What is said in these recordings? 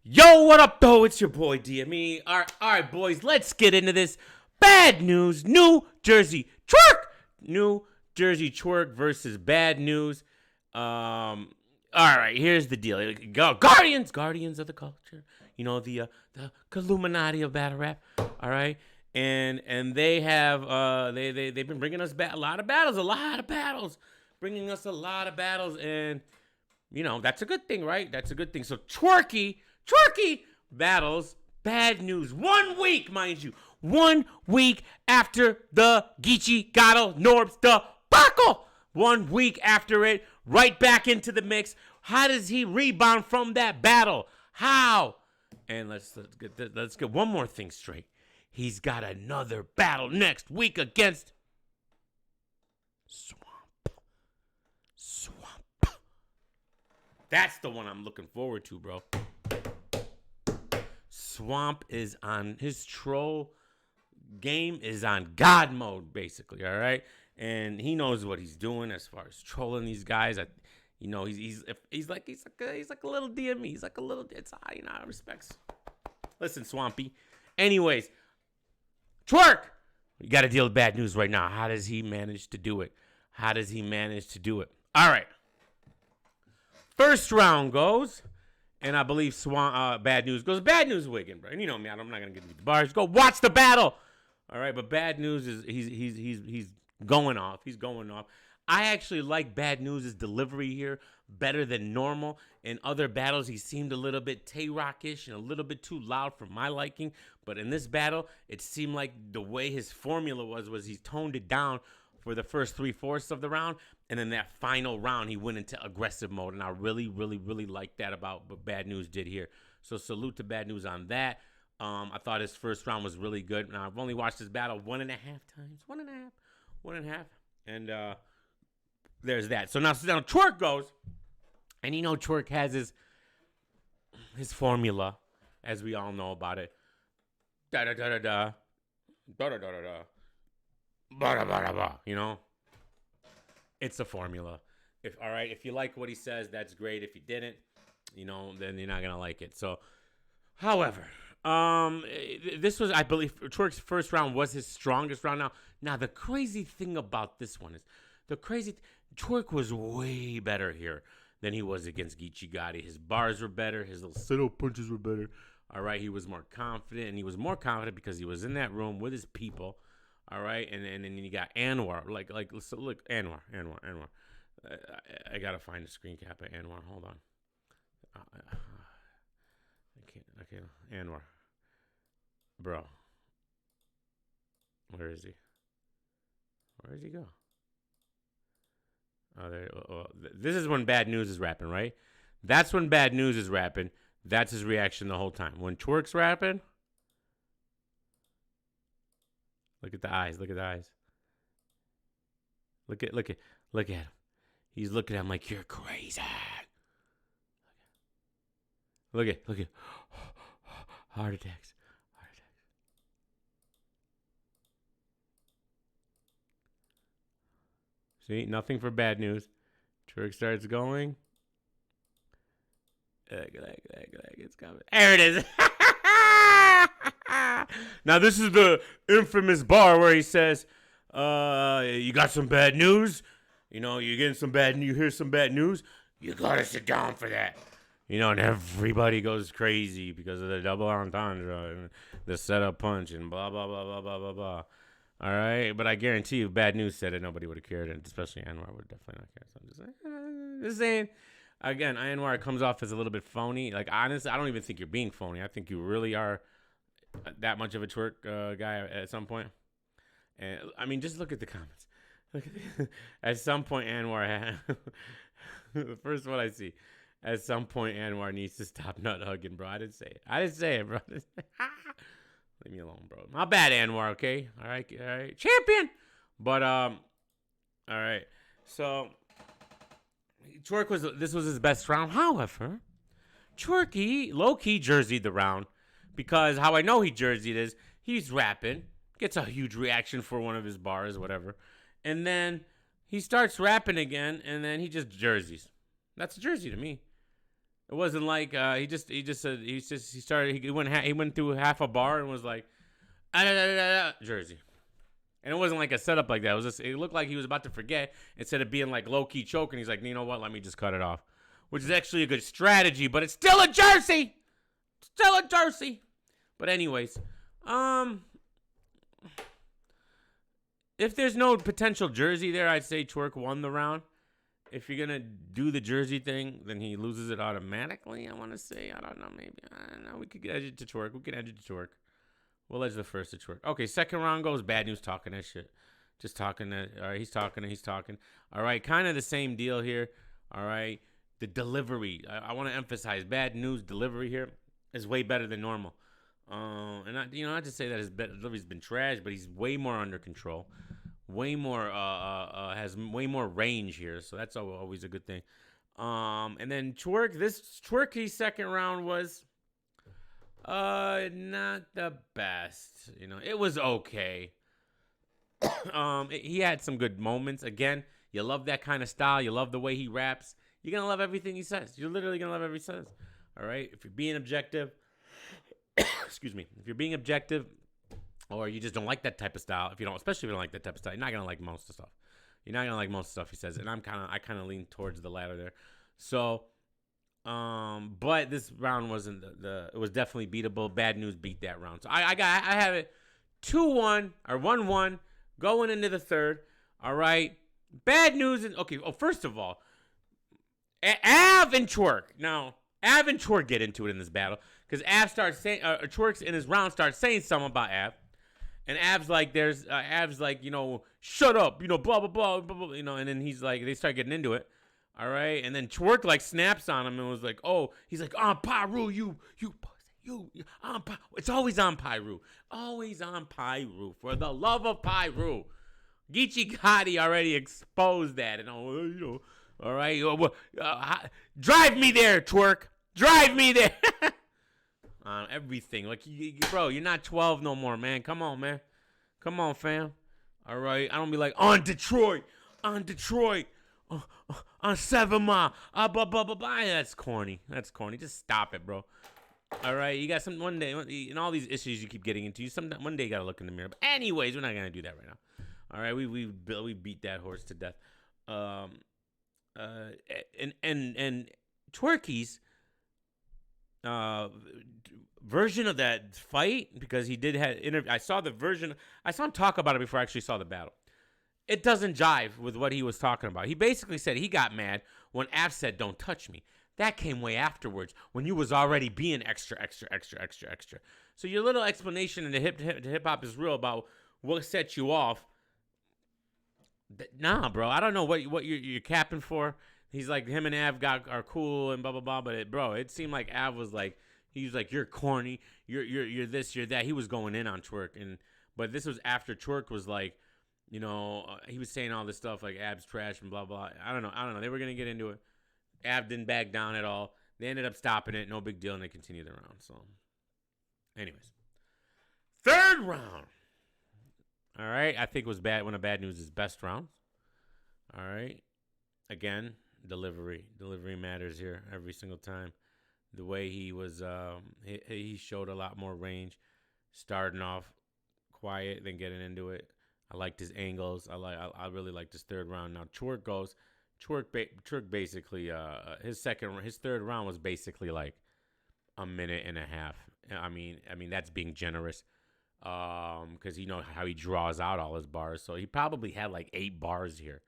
Yo, what up, though? It's your boy DME. All right, boys, let's get into this. Bad news, New Jerzey Twork. New Jerzey Twork versus Bad News. All right, here's the deal. Guardians of the culture. You know, the Illuminati of battle rap. All right, and they have they've been bringing us a lot of battles, bringing us a lot of battles, and you know that's a good thing, right? That's a good thing. So Tworky battles Bad News 1 week, mind you. 1 week after the Geechi Norbs debacle. 1 week after it, right back into the mix. How does he rebound from that battle? How? And let's get one more thing straight. He's got another battle next week against Swamp. That's the one I'm looking forward to, bro. Swamp is on his troll game is on God mode, basically. All right, and he knows what he's doing as far as trolling these guys. You know, he's like a little DME. He's like a little. It's respects. Listen, Swampy. Anyways, Twork, you got to deal with Bad News right now. How does he manage to do it? All right. First round goes. And I believe Bad News goes. Bad News Wiggin, bro. And you know me, I'm not gonna get into the bars. Go watch the battle. All right, but Bad News is he's going off. He's going off. I actually like Bad News' delivery here better than normal. In other battles, he seemed a little bit Tay-Rock-ish and a little bit too loud for my liking. But in this battle, it seemed like the way his formula was he toned it down for the first 3/4 of the round. And then that final round, he went into aggressive mode. And I really, really, really like that about what Bad News did here. So salute to Bad News on that. I thought his first round was really good. Now, I've only watched this battle 1.5 times. 1.5. And there's that. So now Twork goes. And you know Twork has his formula, as we all know about it. Da-da-da-da-da. Da-da-da-da-da. Ba-da-ba-da-ba. You know? It's a formula. If you like what he says, that's great. If you didn't, then you're not gonna like it. So, however, this was, I believe, Twork's first round was his strongest round. Now the crazy thing about this one is Twork was way better here than he was against Geechi Gotti. His bars were better. His little sit-up punches were better. All right, he was more confident, and he was more confident because he was in that room with his people. All right, and then you got Anwar. So look, Anwar. I gotta find a screen cap of Anwar. Hold on. I can't. Anwar, bro. Where is he? Where does he go? Oh, there. This is when Bad News is rapping, right? That's when Bad News is rapping. That's his reaction the whole time. When Twork's rapping. Look at the eyes. Look at him. He's looking at him like you're crazy. Look at. Heart attacks. See, nothing for Bad News. Twork starts going. It's coming. There it is. Now, this is the infamous bar where he says, you got some bad news? You're getting some bad news. You hear some bad news? You got to sit down for that. And everybody goes crazy because of the double entendre and the setup punch and blah, blah, blah, blah, blah, blah, blah. All right? But I guarantee you, Bad News said it. Nobody would have cared, and especially Anwar would definitely not care. So I'm just saying. Again, Anwar comes off as a little bit phony. Like, honestly, I don't even think you're being phony. I think you really are that much of a Twork guy at some point. And I mean, just look at the comments. At some point, Anwar the first one I see. At some point, Anwar needs to stop nut hugging, bro. I didn't say it, bro. Leave me alone, bro. My bad, Anwar. Okay, all right, champion. But all right. So Twork this was his best round. However, Tworky low-key jerseyed the round. Because how I know he jerseyed is he's rapping, gets a huge reaction for one of his bars, whatever. And then he starts rapping again, and then he just jerseys. That's a jersey to me. It wasn't like he went through half a bar and was like, Jersey. And it wasn't like a setup like that. It looked like he was about to forget instead of being like low key choking. He's like, you know what? Let me just cut it off, which is actually a good strategy, but it's still a Jersey. Still a Jersey. But anyways, if there's no potential Jersey there, I'd say Twork won the round. If you're gonna do the Jersey thing, then he loses it automatically. I want to say, I don't know, maybe I don't know. We could edge it to Twork. We'll edge the first to Twork. Okay, second round goes Bad News talking that shit. Just talking that. All right, he's talking. All right, kind of the same deal here. All right, the delivery. I want to emphasize Bad News delivery here is way better than normal. Not to say that his delivery's been trash, but he's way more under control. Way more has way more range here, so that's always a good thing. And then Tworky's second round was not the best. It was okay. He had some good moments. Again, you love that kind of style. You love the way he raps. You're gonna love everything he says. You're literally gonna love everything he says. All right. If you're being objective, excuse me. If you're being objective, or you just don't like that type of style, especially if you don't like that type of style, you're not gonna like most of the stuff. You're not gonna like most of the stuff he says, and I kind of lean towards the latter there. So, but this round wasn't it was definitely beatable. Bad News beat that round, so I have it 2-1 or 1-1 going into the third. All right, Bad News okay. Oh, first of all, Av and Twork. Now, Av and Twork get into it in this battle because Av starts saying, Twork's in his round starts saying something about Av. And Av's like, shut up, blah, blah, blah, blah, blah, and then he's like, they start getting into it. All right. And then Twork like snaps on him and was like, he's like, Pyru, you, it's always on Pyru. Always on Pyru. For the love of Pyru. Geechi Gotti already exposed that. And, all right. Drive me there, Twork. Drive me there. On everything. Like, bro, you're not 12 no more, man. Come on, man. Come on, fam. All right. I don't be like, on Detroit. On 7 Mile. Blah, blah, blah, blah. That's corny. Just stop it, bro. All right. You got some one day, and all these issues you keep getting into, one day you got to look in the mirror. But anyways, we're not going to do that right now. All right. We beat that horse to death. And Tworky's version of that fight, because he did have interview. I saw him talk about it before I actually saw the battle. It doesn't jive with what he was talking about. He basically said he got mad when Av said, "Don't touch me." That came way afterwards when you was already being extra. So your little explanation in the hip hop is real about what set you off. Nah, bro. I don't know what you're capping for. He's like, him and Av are cool and blah blah blah, but it seemed like Av was like, he was like, you're corny, you're this, you're that. He was going in on Twork, but this was after Twork was like, he was saying all this stuff like Av's trash and blah blah. I don't know. They were gonna get into it. Av didn't back down at all. They ended up stopping it, no big deal, and they continued the round. So, anyways, third round. All right, I think it was one of Bad News' best rounds. All right, again. Delivery matters here every single time. The way he was, he showed a lot more range, starting off quiet, then getting into it. I liked his angles. I really liked his third round. Now Twork basically, his third round was basically like a minute and a half. I mean that's being generous, because how he draws out all his bars. So he probably had like 8 bars here.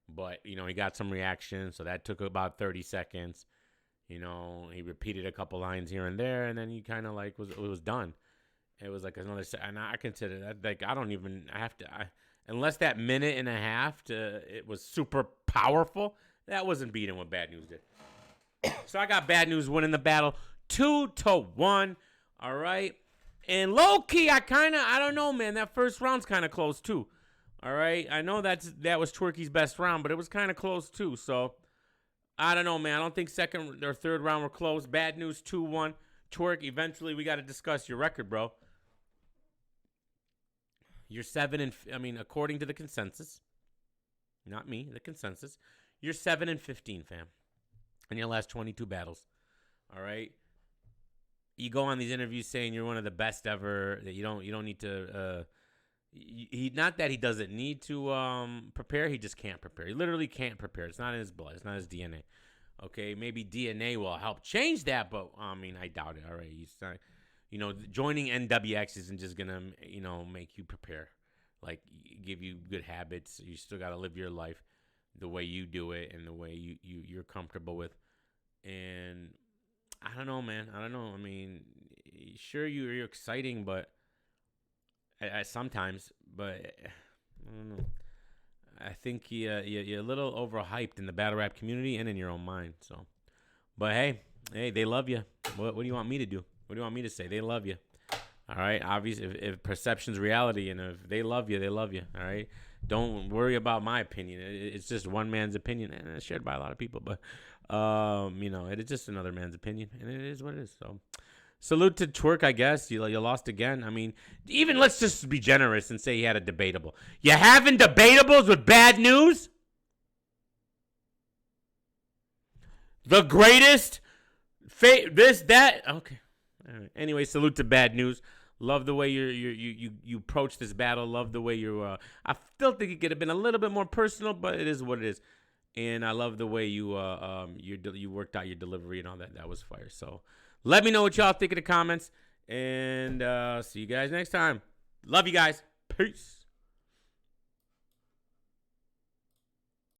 But, he got some reaction, so that took about 30 seconds. He repeated a couple lines here and there, and then he kind of like it was done. It was like another, and I consider that, like, I don't even have to, unless that minute and a half it was super powerful, that wasn't beating what Bad News did. So I got Bad News winning the battle 2-1. All right. And low key, I don't know, man. That first round's kind of close too. All right, I know that was Tworky's best round, but it was kind of close too. So I don't know, man. I don't think second or third round were close. Bad News 2-1. Twork. Eventually, we got to discuss your record, bro. You're 7 according to the consensus, not me, the consensus. You're 7-15, fam, in your last 22 battles. All right. You go on these interviews saying you're one of the best ever. That you don't need to. He not that he doesn't need to prepare. He just can't prepare. He literally can't prepare. It's not in his blood. It's not his DNA. Okay, maybe DNA will help change that, but I mean, I doubt it. All right, he's not, joining NWX isn't just gonna make you prepare, like give you good habits. You still gotta live your life the way you do it and the way you're comfortable with. And I don't know, man. I don't know. I mean, sure you're exciting, but sometimes, but I don't know. I think you're a little overhyped in the battle rap community and in your own mind. So, but hey, they love you. What do you want me to do? What do you want me to say? They love you. All right. Obviously, if perception's reality, and if they love you, they love you. All right. Don't worry about my opinion. It's just one man's opinion, and it's shared by a lot of people. But it is just another man's opinion, and it is what it is. So. Salute to Twork, I guess. You lost again. I mean, even let's just be generous and say he had a debatable. You having debatables with Bad News? The greatest, that. Okay. All right. Anyway, salute to Bad News. Love the way you approach this battle. Love the way I still think it could have been a little bit more personal, but it is what it is. And I love the way you worked out your delivery and all that. That was fire. So. Let me know what y'all think in the comments. And see you guys next time. Love you guys. Peace.